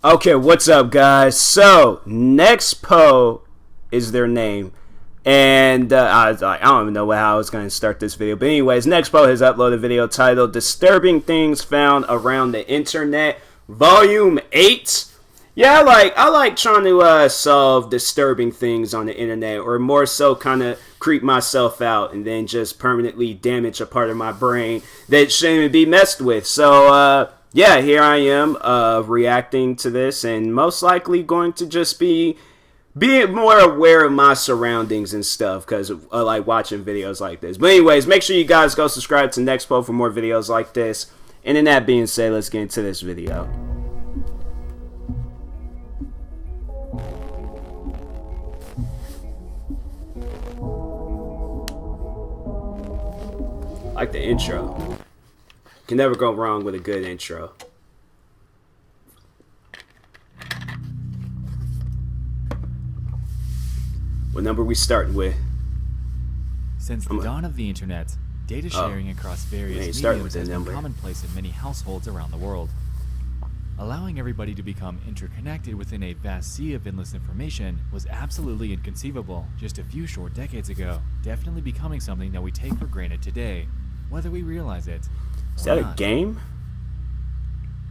Okay, what's up, guys? So, Nexpo is their name. And I was like, I don't even know how I was going to start this video. But anyways, Nexpo has uploaded a video titled Disturbing Things Found Around the Internet, Volume 8. Yeah, I like trying to solve disturbing things on the internet, or more so kind of creep myself out and then just permanently damage a part of my brain that shouldn't be messed with. So, yeah, here I am reacting to this, and most likely going to just be being more aware of my surroundings and stuff, because I like watching videos like this. But anyways, make sure you guys go subscribe to Nexpo for more videos like this. And then that being said, let's get into this video. Like the intro. Can never go wrong with a good intro. What number we starting with? Since the dawn of the internet, data sharing across various mediums has been commonplace in many households around the world. Allowing everybody to become interconnected within a vast sea of endless information was absolutely inconceivable just a few short decades ago, definitely becoming something that we take for granted today, whether we realize it or Is that not. a game?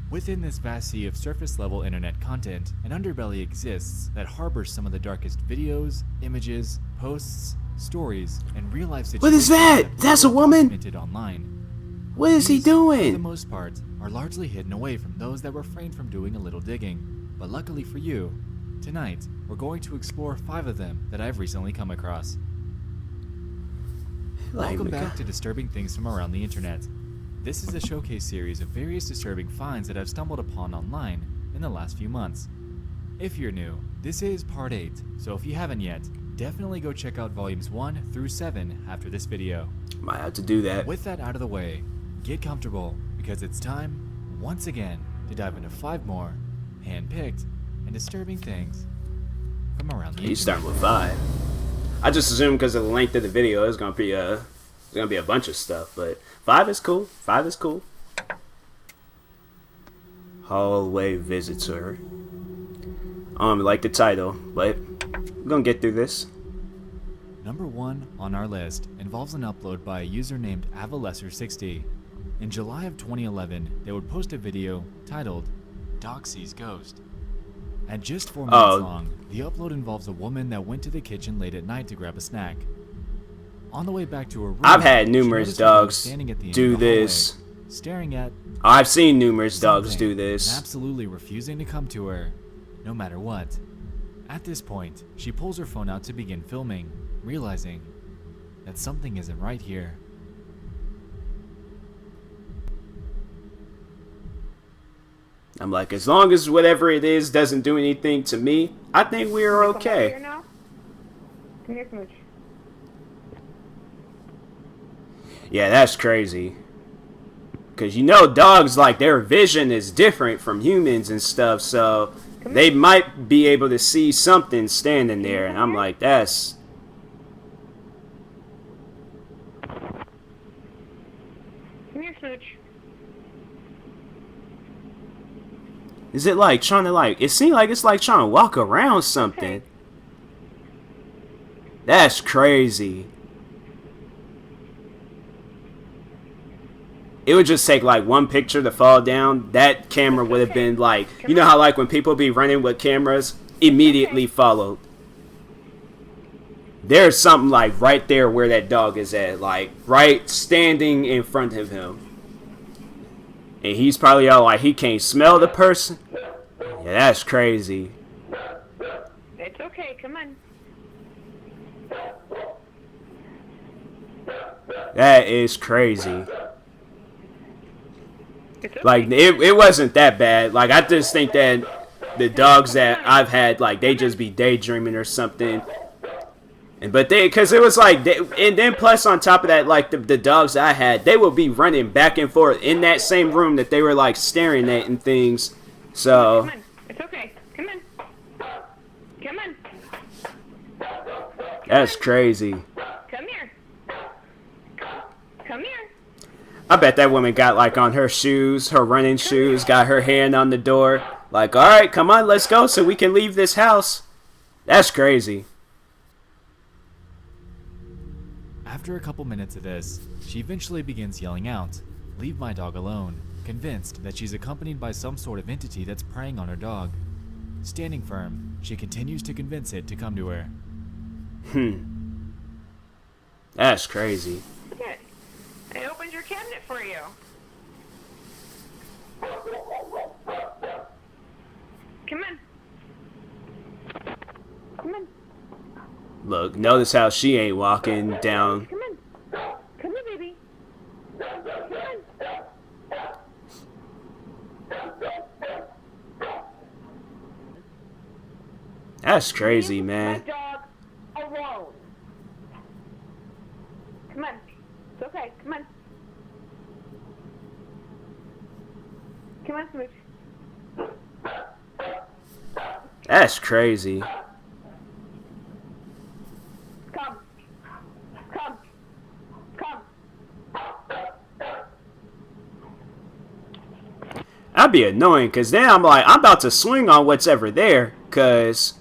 Within this vast sea of surface-level internet content, an underbelly exists that harbors some of the darkest videos, images, posts, stories, and real-life situations. What is that? That's a woman? Documented online. What is he These, for the doing? most part, are largely hidden away from those that refrain from doing a little digging. But luckily for you, tonight we're going to explore 5 of them that I've recently come across. Welcome back to Disturbing Things from Around the Internet. This is a showcase series of various disturbing finds that I've stumbled upon online in the last few months. If you're new, this is part 8, so if you haven't yet, definitely go check out volumes 1 through 7 after this video. Might have to do that. With that out of the way, get comfortable, because it's time, once again, to dive into 5 more hand-picked and disturbing things from around the internet. You starting with 5. I just assumed because of the length of the video, it's gonna be a bunch of stuff, but 5 is cool. 5 is cool. Hallway visitor. Like the title, but we're gonna get through this. Number 1 on our list involves an upload by a user named Avalesser60. In July of 2011, they would post a video titled "Dog Sees Ghost." At just 4 minutes long, the upload involves a woman that went to the kitchen late at night to grab a snack. On the way back to her room, I've had numerous dogs do this. Staring at I've seen numerous dogs do this. and absolutely refusing to come to her, no matter what. At this point, she pulls her phone out to begin filming, realizing that something isn't right here. I'm like, as long as whatever it is doesn't do anything to me, I think we are okay. Come here, Smooch. Yeah, that's crazy. Because you know dogs, like, their vision is different from humans and stuff, so they might be able to see something standing there, and I'm like, that's... Come here, Smooch. Is it like trying to it seems like it's like trying to walk around something. That's crazy. It would just take like one picture to fall down. That camera would have been like, you know how like when people be running with cameras, immediately followed. There's something like right there where that dog is at, like right standing in front of him. And he's probably all like, he can't smell the person. Yeah, that's crazy. It's okay, come on. That is crazy. It's okay. Like, it wasn't that bad. Like, I just think that the dogs that I've had, like, they just be daydreaming or something. But because it was like, and then plus on top of that, like the dogs I had, they would be running back and forth in that same room that they were like staring at and things. So Come on, it's okay. Come on. Come on. That's crazy. Come here. Come here. I bet that woman got like on her shoes, her running shoes, got her hand on the door. Like, alright, come on, let's go so we can leave this house. That's crazy. After a couple minutes of this, she eventually begins yelling out, "Leave my dog alone," convinced that she's accompanied by some sort of entity that's preying on her dog. Standing firm, she continues to convince it to come to her. That's crazy. Okay. I opened your cabinet for you. Come on. Come on. Look, notice how she ain't walking down. Come on. Come here, baby. Come on. That's crazy, Leave man. my dog alone. Come on. It's okay. Come on. Come on, Smooch. That's crazy. Come. Come. Come. That'd be annoying, because then I'm like, I'm about to swing on what's ever there, because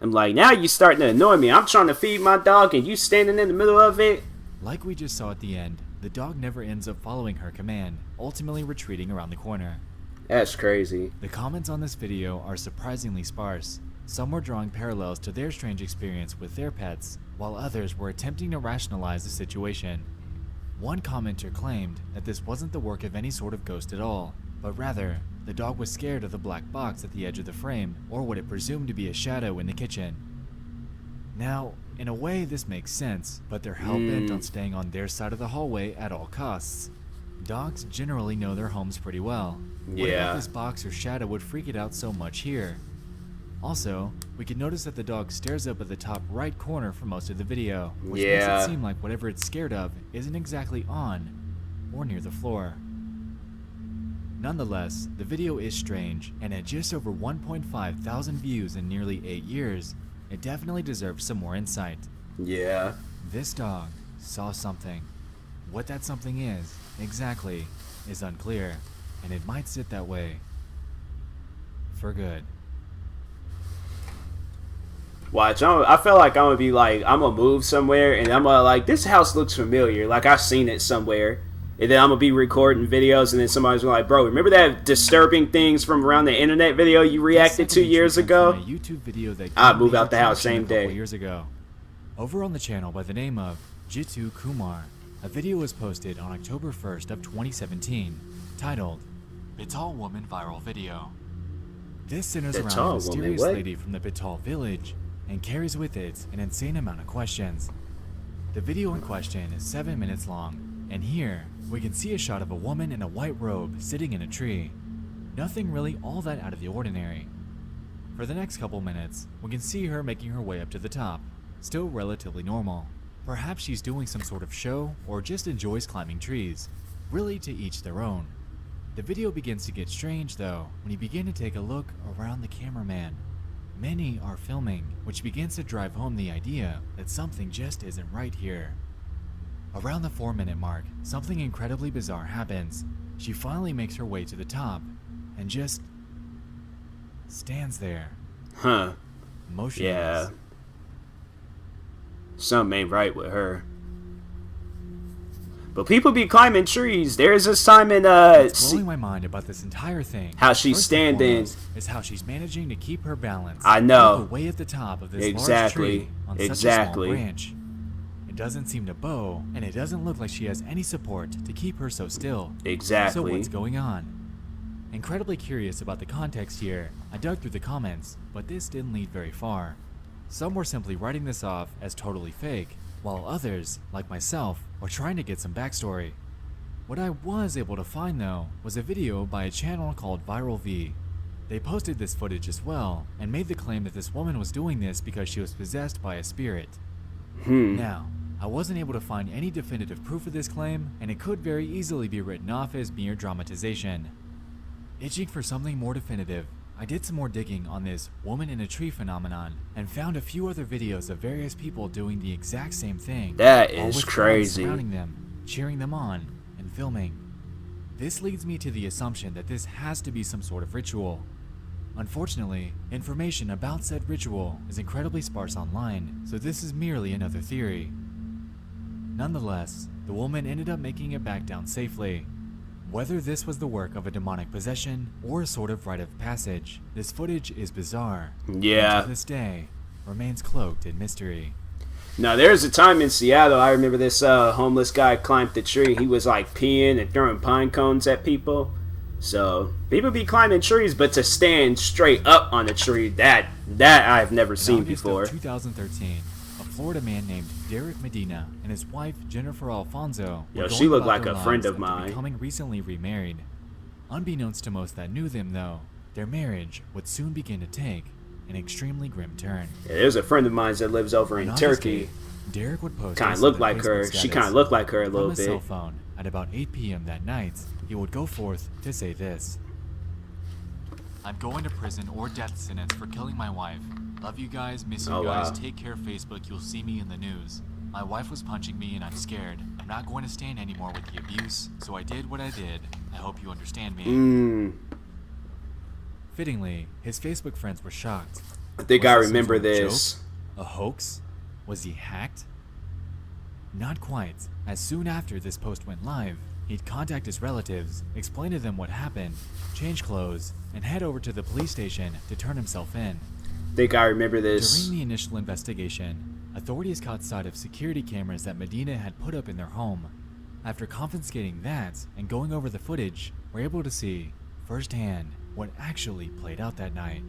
I'm like, now you starting to annoy me. I'm trying to feed my dog, and you standing in the middle of it. Like we just saw at the end, the dog never ends up following her command, ultimately retreating around the corner. That's crazy. The comments on this video are surprisingly sparse. Some were drawing parallels to their strange experience with their pets, while others were attempting to rationalize the situation. One commenter claimed that this wasn't the work of any sort of ghost at all, but rather, the dog was scared of the black box at the edge of the frame, or what it presumed to be a shadow in the kitchen. Now, in a way this makes sense, but they're hell-bent on staying on their side of the hallway at all costs. Dogs generally know their homes pretty well. What Yeah. if this box or shadow would freak it out so much here? Also, we can notice that the dog stares up at the top right corner for most of the video, which makes Yeah. it seem like whatever it's scared of isn't exactly on or near the floor. Nonetheless, the video is strange, and at just over 1.5 thousand views in nearly 8 years, it definitely deserves some more insight. Yeah. This dog saw something. What that something is, exactly, is unclear, and it might sit that way for good. Watch, I feel like I'm gonna be like, I'm gonna move somewhere, and I'm gonna like, this house looks familiar, like I've seen it somewhere. And then I'm gonna be recording videos, and then somebody's gonna like, bro, remember that disturbing things from around the internet video you reacted to years ago? A YouTube video that I'd move out the house same a couple day. years ago. Over on the channel by the name of Jitu Kumar, a video was posted on October 1st of 2017, titled "Bital Woman Viral Video." This centers around a mysterious lady from the Bital village and carries with it an insane amount of questions. The video in question is 7 minutes long, and here we can see a shot of a woman in a white robe sitting in a tree. Nothing really all that out of the ordinary. For the next couple minutes, we can see her making her way up to the top, still relatively normal. Perhaps she's doing some sort of show or just enjoys climbing trees. Really, to each their own. The video begins to get strange though when you begin to take a look around the cameraman. Many are filming, which begins to drive home the idea that something just isn't right here. Around the 4-minute mark, something incredibly bizarre happens. She finally makes her way to the top and just stands there. Huh. Motionless. Yeah. Something ain't right with her. But people be climbing trees. There's this time in What's blowing my mind about this entire thing, how she's first and standing, foremost, is how she's managing to keep her balance. I know. Way at the top of this large Exactly. tree on Exactly. such a small branch. It doesn't seem to bow, and it doesn't look like she has any support to keep her so still. Exactly. So what's going on? Incredibly curious about the context here, I dug through the comments, but this didn't lead very far. Some were simply writing this off as totally fake, while others, like myself, were trying to get some backstory. What I was able to find though was a video by a channel called Viral V. They posted this footage as well, and made the claim that this woman was doing this because she was possessed by a spirit. Now, I wasn't able to find any definitive proof of this claim, and it could very easily be written off as mere dramatization. Itching for something more definitive, I did some more digging on this woman in a tree phenomenon, and found a few other videos of various people doing the exact same thing. That all is with crowds crazy. surrounding them, cheering them on, and filming. This leads me to the assumption that this has to be some sort of ritual. Unfortunately, information about said ritual is incredibly sparse online, so this is merely another theory. Nonetheless, the woman ended up making it back down safely. Whether this was the work of a demonic possession or a sort of rite of passage, this footage is bizarre. Yeah. And to this day, remains cloaked in mystery. Now, there's a time in Seattle, I remember this homeless guy climbed the tree. He was like peeing and throwing pine cones at people. So, people be climbing trees, but to stand straight up on a tree, that I've never seen before. In August of 2013, a Florida man named Derek Medina and his wife Jennifer Alfonso were she looked going like about a their friend lives of after mine. becoming recently remarried. Unbeknownst to most that knew them, though, their marriage would soon begin to take an extremely grim turn. Yeah, there's a friend of mine that lives over in Turkey. Derek would post Kind of looked like her. She kind of looked like her a little bit. From his bit. cell phone at about 8 p.m. that night, he would go forth to say this: "I'm going to prison or death sentence for killing my wife. Love you guys, miss you guys, Take care, Facebook, you'll see me in the news. My wife was punching me and I'm scared. I'm not going to stand anymore with the abuse, so I did what I did. I hope you understand me." Fittingly, his Facebook friends were shocked. I think I remember this. A hoax? Was he hacked? Not quite, as soon after this post went live, he'd contact his relatives, explain to them what happened, change clothes, and head over to the police station to turn himself in. I think I remember this. During the initial investigation, authorities caught sight of security cameras that Medina had put up in their home. After confiscating that and going over the footage, we're able to see firsthand what actually played out that night.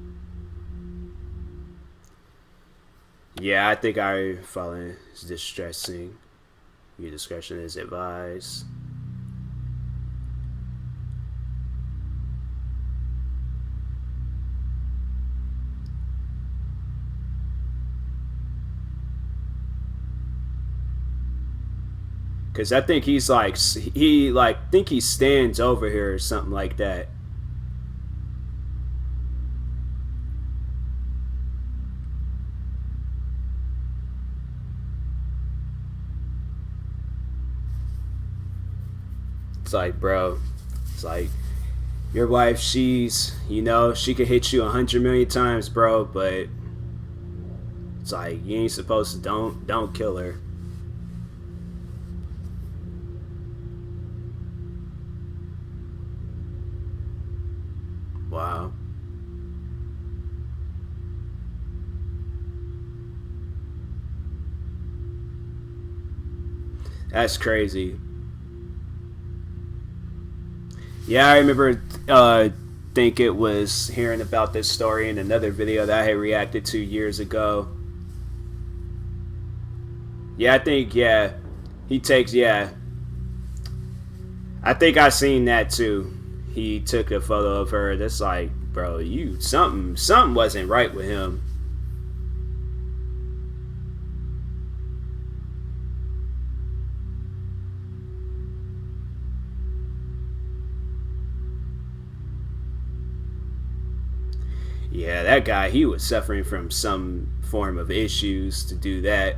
Yeah, I think I following is distressing. Your discretion is advised. Cause I think he's like think he stands over here or something like that. It's like, bro, it's like your wife, she's, you know, she could hit you 100 million times, bro, but it's like you ain't supposed to, don't kill her. Wow. That's crazy. Yeah, I remember think it was hearing about this story in another video that I had reacted to years ago. Yeah, I think, yeah, he takes, yeah. I think I seen that too. He took a photo of her. That's like, bro, you, something wasn't right with him. Yeah, that guy, he was suffering from some form of issues to do that.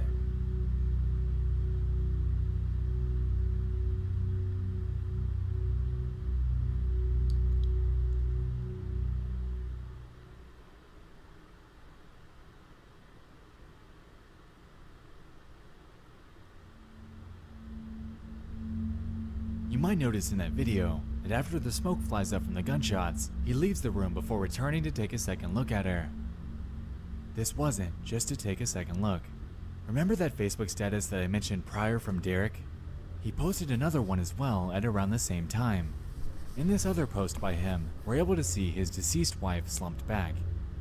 You might notice in that video that after the smoke flies up from the gunshots, he leaves the room before returning to take a second look at her. This wasn't just to take a second look. Remember that Facebook status that I mentioned prior from Derek? He posted another one as well at around the same time. In this other post by him, we're able to see his deceased wife slumped back.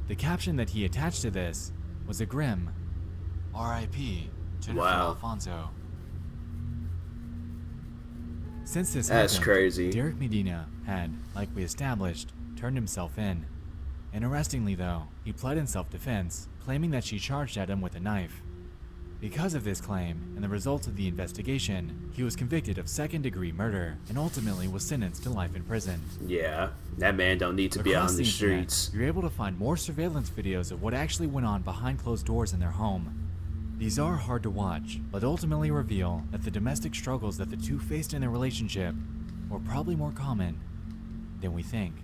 The caption that he attached to this was a grim R.I.P. Jennifer Alfonso. Since this happened, crazy. Derek Medina had, like we established, turned himself in. Interestingly though, he pled in self-defense, claiming that she charged at him with a knife. Because of this claim, and the results of the investigation, he was convicted of second-degree murder, and ultimately was sentenced to life in prison. Yeah, that man don't need to be out on the streets. You're able to find more surveillance videos of what actually went on behind closed doors in their home. These are hard to watch, but ultimately reveal that the domestic struggles that the two faced in their relationship were probably more common than we think.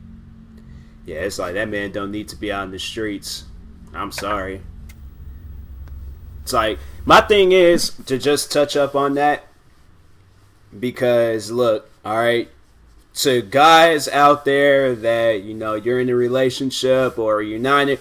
Yeah, it's like that man don't need to be out in the streets. I'm sorry. It's like, my thing is to just touch up on that, because look, all right, to guys out there that, you know, you're in a relationship or you're not in,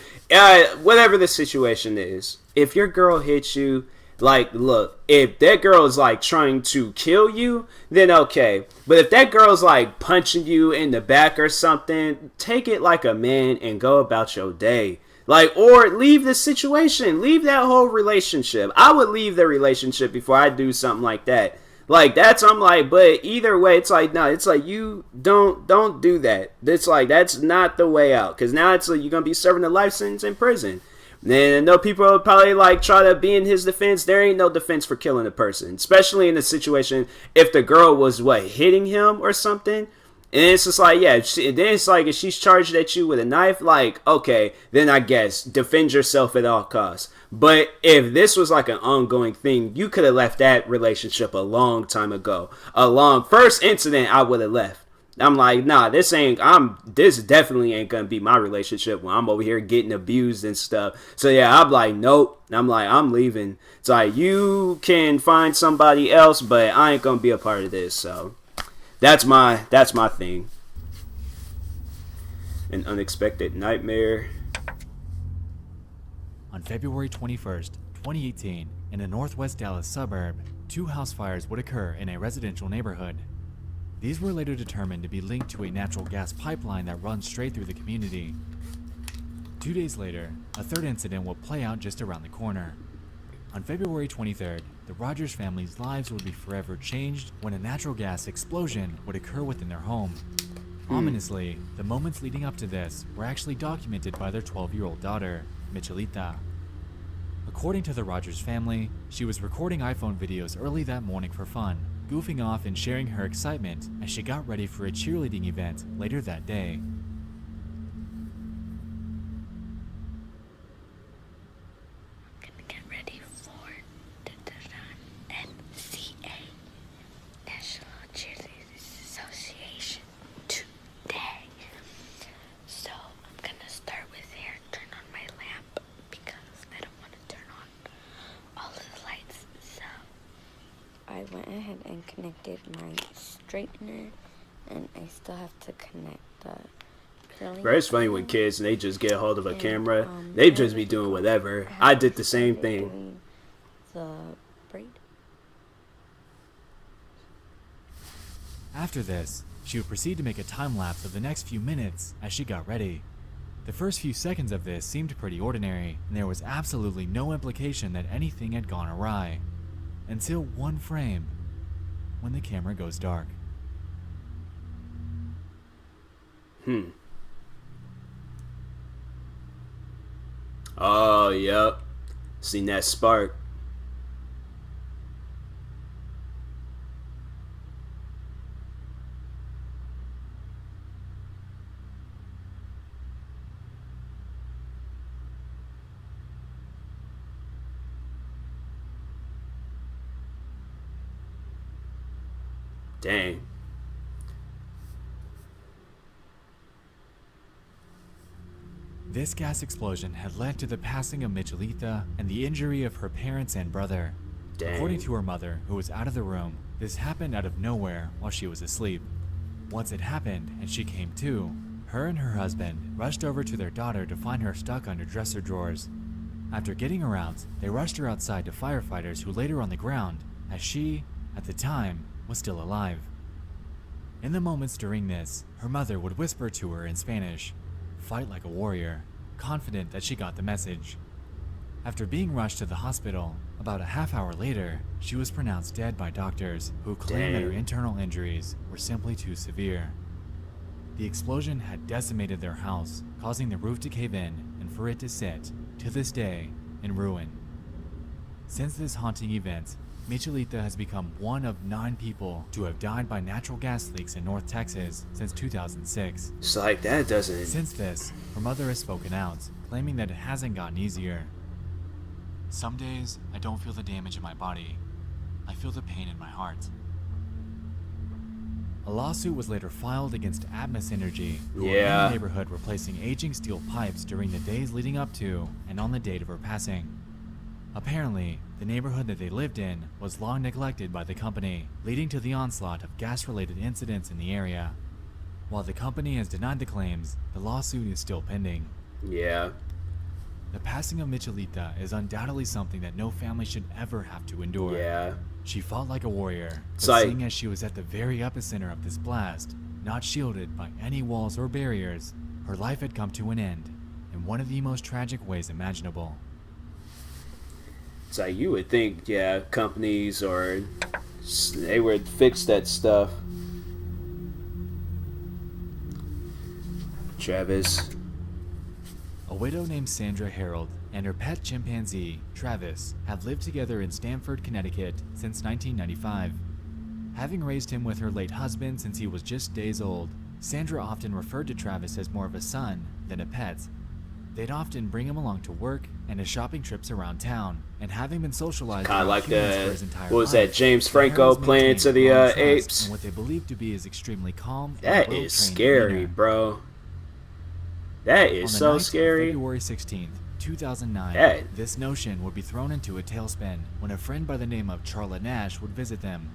whatever the situation is, if your girl hits you, like, look, if that girl is like trying to kill you, then okay. But if that girl's like punching you in the back or something, take it like a man and go about your day. Like, or leave the situation, leave that whole relationship. I would leave the relationship before I do something like that. Like, that's, I'm like, but either way, it's like, no, it's like, you don't do that. It's like, that's not the way out. Because now it's like, you're going to be serving a life sentence in prison. And I know people will probably like try to be in his defense. There ain't no defense for killing a person, especially in a situation if the girl was hitting him or something. And it's just like, yeah, then it's like if she's charged at you with a knife, like, okay, then I guess defend yourself at all costs. But if this was like an ongoing thing, you could have left that relationship a long time ago. First incident, I would have left. I'm like, nah, this definitely ain't gonna be my relationship when I'm over here getting abused and stuff. So yeah, I'm like, nope. I'm like, I'm leaving. It's like, you can find somebody else, but I ain't gonna be a part of this. So that's my thing. An unexpected nightmare. On February 21st, 2018, in a northwest Dallas suburb, 2 house fires would occur in a residential neighborhood. These were later determined to be linked to a natural gas pipeline that runs straight through the community. 2 days later, a third incident will play out just around the corner. On February 23rd, the Rogers family's lives would be forever changed when a natural gas explosion would occur within their home. Ominously, the moments leading up to this were actually documented by their 12-year-old daughter, Michelita. According to the Rogers family, she was recording iPhone videos early that morning for fun, goofing off and sharing her excitement as she got ready for a cheerleading event later that day. I'm gonna get ready for the NCA, National Cheerleaders Association, today. So I'm gonna start with here, turn on my lamp because I don't want to turn on all of the lights. So I went ahead and connected my straightener, and I still have to connect the curling. Bro, it's funny when kids, they just get a hold of a camera. They just be doing whatever. I did the same thing. The braid. After this, she would proceed to make a time lapse of the next few minutes as she got ready. The first few seconds of this seemed pretty ordinary, and there was absolutely no implication that anything had gone awry. Until one frame, when the camera goes dark. Oh, yep. Seen that spark. Dang. This gas explosion had led to the passing of Michelita and the injury of her parents and brother. Dang. According to her mother, who was out of the room, this happened out of nowhere while she was asleep. Once it happened and she came to, her and her husband rushed over to their daughter to find her stuck under dresser drawers. After getting her out, they rushed her outside to firefighters who laid her on the ground, as she, at the time, was still alive. In the moments during this, her mother would whisper to her in Spanish, "Fight like a warrior," confident that she got the message. After being rushed to the hospital, about a half hour later, she was pronounced dead by doctors who claimed that her internal injuries were simply too severe. The explosion had decimated their house, causing the roof to cave in and for it to sit, to this day, in ruin. Since this haunting event, Michelita has become one of 9 people to have died by natural gas leaks in North Texas since 2006. It's like that doesn't... Since this, her mother has spoken out, claiming that it hasn't gotten easier. "Some days, I don't feel the damage in my body. I feel the pain in my heart." A lawsuit was later filed against ATMOS Energy, who were in the neighborhood replacing aging steel pipes during the days leading up to and on the date of her passing. Apparently, the neighborhood that they lived in was long neglected by the company, leading to the onslaught of gas-related incidents in the area. While the company has denied the claims, the lawsuit is still pending. Yeah. The passing of Michelita is undoubtedly something that no family should ever have to endure. Yeah. She fought like a warrior, but like, seeing as she was at the very epicenter of this blast, not shielded by any walls or barriers, her life had come to an end in one of the most tragic ways imaginable. It's like you would think, yeah, companies or they would fix that stuff. Travis. A widow named Sandra Harold and her pet chimpanzee, Travis, have lived together in Stamford, Connecticut since 1995. Having raised him with her late husband since he was just days old, Sandra often referred to Travis as more of a son than a pet. They'd often bring him along to work and his shopping trips around town, and having been socialized kind of like for his entire what was life, that, James Franco Planet of the Apes? and what they believe to be his extremely calm That and is scary, demeanor. bro. That is On the so night scary. Of February 16th, 2009, That- this notion would be thrown into a tailspin when a friend by the name of Charlotte Nash would visit them.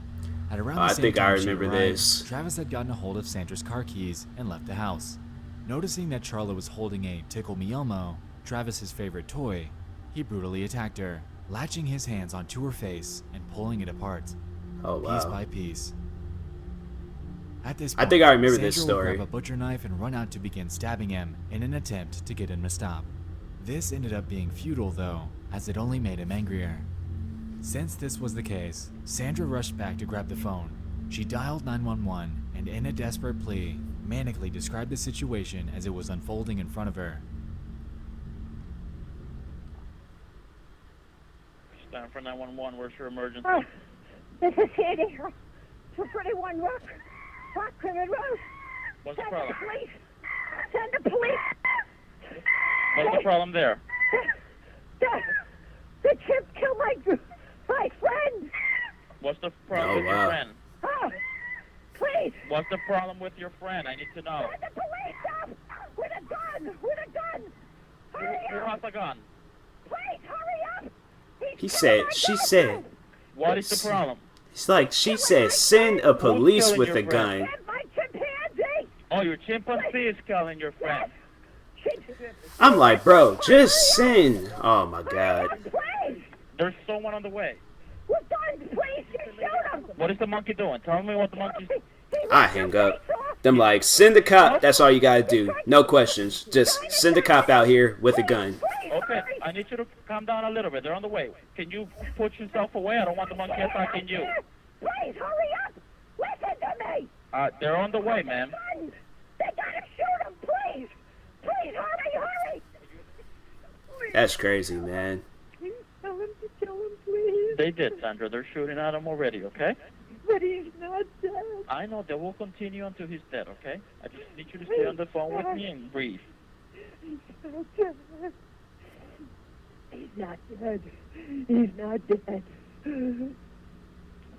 At around the I same think I time she remember arrived, this. Travis had gotten a hold of Sandra's car keys and left the house. Noticing that Charlotte was holding a Tickle Me Elmo, Travis's favorite toy, he brutally attacked her, latching his hands onto her face and pulling it apart, Oh piece wow. by piece. At this I point, think I remember Sandra this would story. grab a butcher knife and run out to begin stabbing him in an attempt to get him to stop. This ended up being futile though, as it only made him angrier. Since this was the case, Sandra rushed back to grab the phone. She dialed 911 and in a desperate plea, manically described the situation as it was unfolding in front of her. Stand for 911, where's your emergency? Oh, this is Sandy. 241 Rockland Road. What's the Send problem? the police. Send the police. What's the problem there? The chip killed my friend. What's the problem Oh, with your wow. friend? Oh, please. What's the problem with your friend? I need to know. Send the police up with a gun. With a gun. Hurry Who up. has a gun? Please hurry up. He He's said, killing my she girlfriend. said, What is the problem? it's like she said, send a police killing with your a friend? gun. Send my chimpanzee. Oh, your chimpanzee is killing your friend. I'm like, bro, just send. Oh my god. Please. There's someone on the way. With guns, please. Shoot him. What is the monkey doing? Tell me what the monkey's... I hang up. Them like, send the cop. That's all you gotta do. No questions. Just send the cop out here with a gun. Okay, I need you to calm down a little bit. They're on the way. Can you put yourself away? I don't want the monkey attacking you. Please hurry up. Listen to me. They're on the way, ma'am. Guns. They gotta shoot him, please. Please hurry. That's crazy, man. Please tell him to kill him, please. They did, Sandra. They're shooting at him already, okay? But he's not dead. I know. They will continue until he's dead, okay? I just need you to stay on the phone with me and breathe. He's not dead. He's not dead. He's not dead.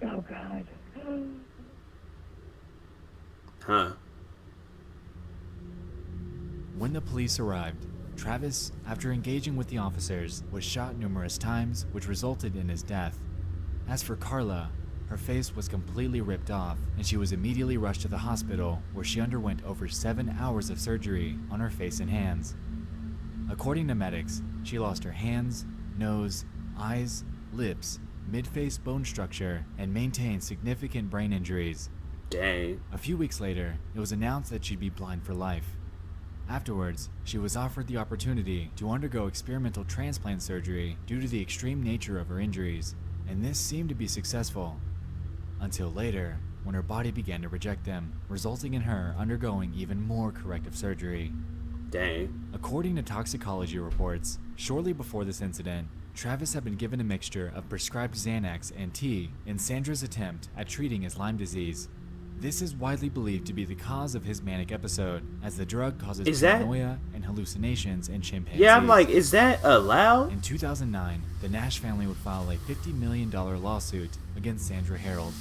Oh, God. Huh. When the police arrived, Travis, after engaging with the officers, was shot numerous times, which resulted in his death. As for Carla, her face was completely ripped off, and she was immediately rushed to the hospital, where she underwent over 7 hours of surgery on her face and hands. According to medics, she lost her hands, nose, eyes, lips, mid-face bone structure, and maintained significant brain injuries. Dang. A few weeks later, it was announced that she'd be blind for life. Afterwards, she was offered the opportunity to undergo experimental transplant surgery due to the extreme nature of her injuries, and this seemed to be successful. Until later, when her body began to reject them, resulting in her undergoing even more corrective surgery. Dang. According to toxicology reports, shortly before this incident, Travis had been given a mixture of prescribed Xanax and tea in Sandra's attempt at treating his Lyme disease. This is widely believed to be the cause of his manic episode, as the drug causes paranoia and hallucinations in chimpanzees. Yeah, I'm like, is that allowed? In 2009, the Nash family would file a $50 million lawsuit against Sandra Harold.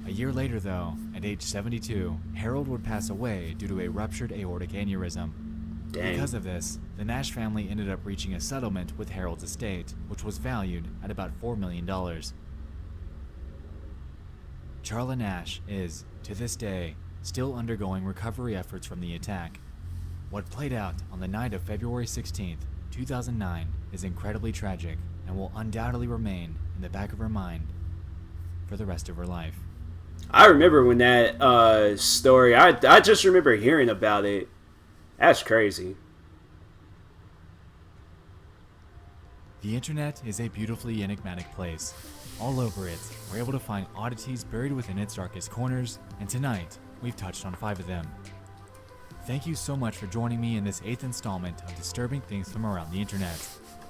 A year later, though, At age 72, Harold would pass away due to a ruptured aortic aneurysm. Dang. Because of this, the Nash family ended up reaching a settlement with Harold's estate, which was valued at about $4 million. Charla Nash is, to this day, still undergoing recovery efforts from the attack. What played out on the night of February 16th, 2009 is incredibly tragic and will undoubtedly remain in the back of her mind for the rest of her life. I remember when that story, I just remember hearing about it. That's crazy. The internet is a beautifully enigmatic place. All over it, we're able to find oddities buried within its darkest corners, and tonight, we've touched on 5 of them. Thank you so much for joining me in this 8th installment of Disturbing Things from Around the Internet.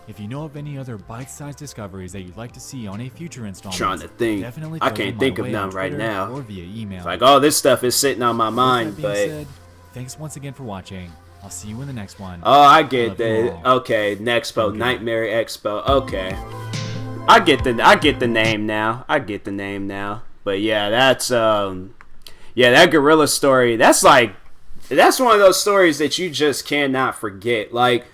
If you know of any other bite-sized discoveries that you'd like to see on a future installment, Trying to think. definitely I can't think of none right now. Or via email. It's like, oh, this stuff is sitting on my mind, With that being but... said, thanks once again for watching. I'll see you in the next one. Oh, I get love you that. all. Okay, Nexpo, Nightmare Expo. Okay, I get the name now. I get the name now. But yeah, that's yeah, that gorilla story. That's one of those stories that you just cannot forget. Like,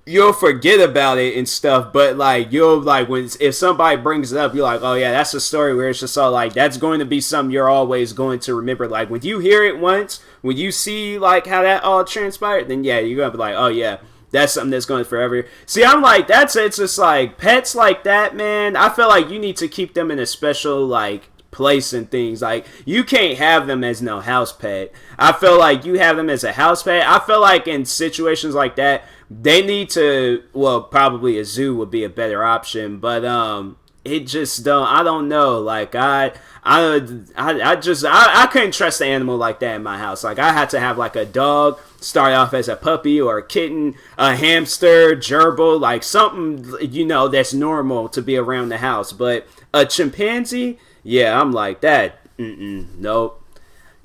you'll forget about it and stuff, but like you'll like if somebody brings it up, you're like, oh yeah, that's a story where it's just all like that's going to be something you're always going to remember. Like when you hear it once, when you see like how that all transpired, then yeah, you're gonna be like, oh yeah, that's something that's going forever. See, I'm like, it's just like pets like that, man. I feel like you need to keep them in a special like place and things. Like you can't have them as no house pet. I feel like you have them as a house pet. I feel like in situations like that, they need to, well, probably a zoo would be a better option, but it just I don't know. Like I couldn't trust an animal like that in my house. Like I had to have like a dog start off as a puppy or a kitten, a hamster, gerbil, like something, you know, that's normal to be around the house. But a chimpanzee, yeah, I'm like that. Nope.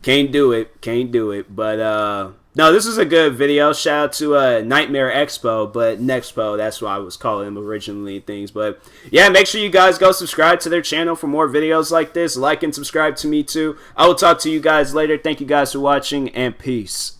Can't do it. But no, this is a good video. Shout out to Nightmare Expo, but Nexpo, that's what I was calling him originally, things. But yeah, make sure you guys go subscribe to their channel for more videos like this. Like and subscribe to me too. I will talk to you guys later. Thank you guys for watching, and peace.